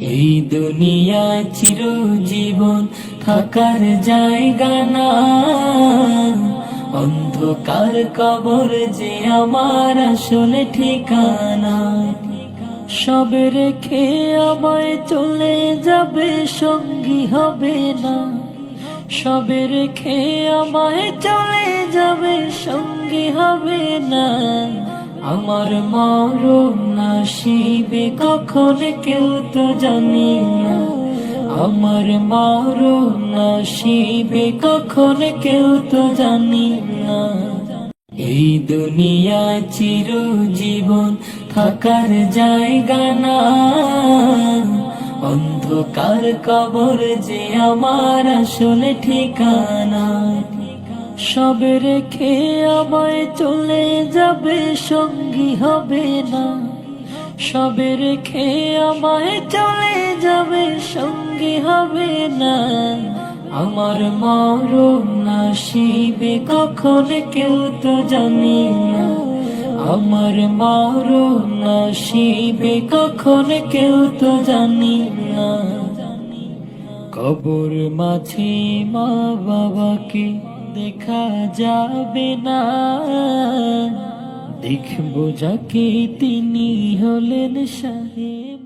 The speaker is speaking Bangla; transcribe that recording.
এই দুনিয়া চিরজীবন থাকার জায়গা না, অন্ধকার কবর যে আমার আসলে ঠিকানা। সবে রেখে আমায় চলে যাবে, সঙ্গী হবে না। সবে রেখে আমায় চলে যাবে, সঙ্গী হবে না। আমার মরণ নসিবে কখন কেউ তো জানি না। আমার মরণ নসিবে কখন কেউ তো জানি না। এই দুনিয়া চিরজীবন থাকার জায়গা না, অন্ধকার কবর যে আমার আসলে ঠিকানা। সবে রেখে আমায় চলে যাবে, সঙ্গী হবে না। সবে রেখে আমায় চলে যাবে, সঙ্গী হবে না। আমার মরণ নসিবে কখন কেউ তো জানি না। আমার মরণ নসিবে কখন কেউ তো জানি না। কবর মাঝে মা বাবাকে দেখা যাবে না, দেখবো যাকে তিনি হলেন সাহেব।